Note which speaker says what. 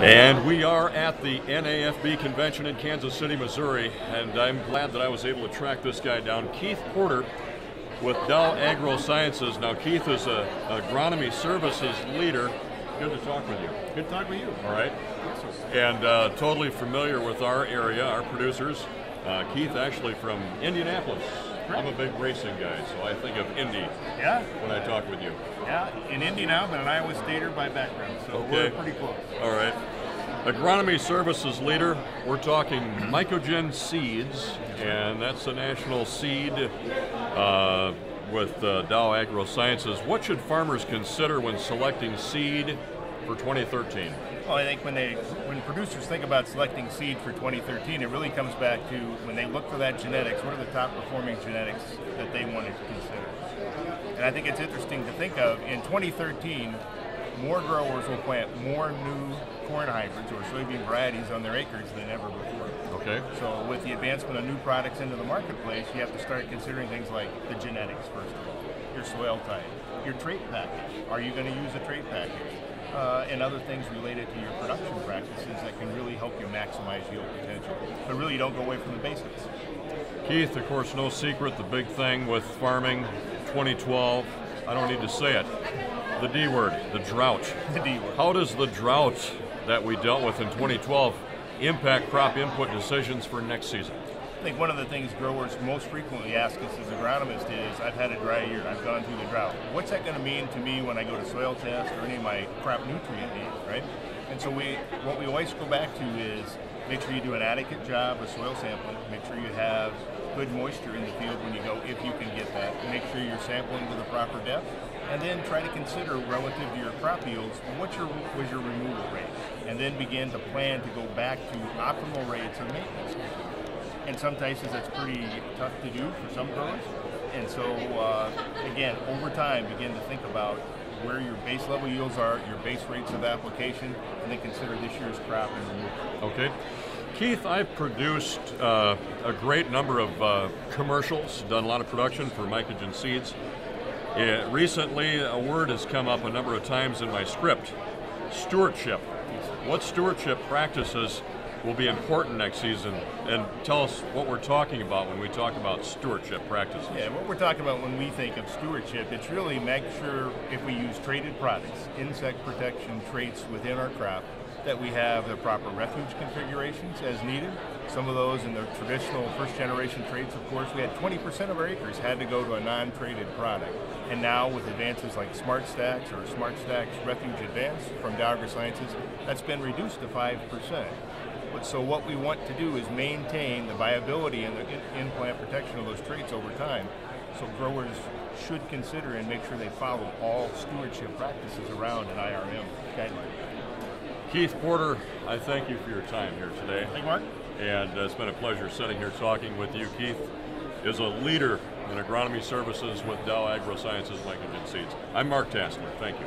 Speaker 1: And we are at the NAFB convention in Kansas City, Missouri, and I'm glad that I was able to track this guy down, Keith Porter with Dow AgroSciences. Now, Keith is an agronomy services leader. Good to talk with you.
Speaker 2: Good to talk with you.
Speaker 1: All right. And totally familiar with our area, our producers. Keith actually from Indianapolis. I'm a big racing guy, so I think of Indy when I talk with you.
Speaker 2: Yeah, in Indy now, but an Iowa Stater by background, so we're pretty close.
Speaker 1: All right. Agronomy Services Leader, we're talking Mycogen Seeds, and that's a national seed with Dow AgroSciences. What should farmers consider when selecting seed for 2013?
Speaker 2: Well, I think when producers think about selecting seed for 2013, it really comes back to when they look for that genetics, what are the top performing genetics that they want to consider? And I think it's interesting to think of, in 2013, more growers will plant more new corn hybrids or soybean varieties on their acres than ever before.
Speaker 1: Okay.
Speaker 2: So with the advancement of new products into the marketplace, you have to start considering things like the genetics, first of all, your soil type, your trait package. Are you going to use a trait package? And other things related to your production practices that can really help you maximize yield potential. But really, you don't go away from the basics.
Speaker 1: Keith, of course, no secret, the big thing with farming 2012, I don't need to say it, the D word, the drought.
Speaker 2: The D word.
Speaker 1: How does the drought that we dealt with in 2012 impact crop input decisions for next season?
Speaker 2: I think one of the things growers most frequently ask us as agronomists is, I've had a dry year, I've gone through the drought. What's that going to mean to me when I go to soil test or any of my crop nutrient needs, right? And so what we always go back to is make sure you do an adequate job of soil sampling, make sure you have good moisture in the field when you go, if you can get that, make sure you're sampling to the proper depth, and then try to consider relative to your crop yields, what was your removal rate, and then begin to plan to go back to optimal rates of maintenance. In some cases, that's pretty tough to do for some growers. And so, again, over time, begin to think about where your base level yields are, your base rates of application, and then consider this year's crop and removal.
Speaker 1: Okay. Keith, I've produced a great number of commercials, done a lot of production for Mycogen Seeds. Recently, a word has come up a number of times in my script, stewardship. What stewardship practices will be important next season, and tell us what we're talking about when we talk about stewardship practices.
Speaker 2: Yeah, what we're talking about when we think of stewardship, it's really make sure if we use traded products, insect protection traits within our crop, that we have the proper refuge configurations as needed. Some of those in the traditional first generation traits, of course, we had 20% of our acres had to go to a non-traded product. And now with advances like Smart Stacks or Smart Stacks Refuge Advanced from Dow AgroSciences, that's been reduced to 5%. So what we want to do is maintain the viability and the in-plant protection of those traits over time. So growers should consider and make sure they follow all stewardship practices around an IRM guideline.
Speaker 1: Keith Porter, I thank you for your time here today.
Speaker 2: Thank you, Mark.
Speaker 1: And it's been a pleasure sitting here talking with you. Keith is a leader in agronomy services with Dow AgroSciences Mycogen Seeds. I'm Mark Tassler. Thank you.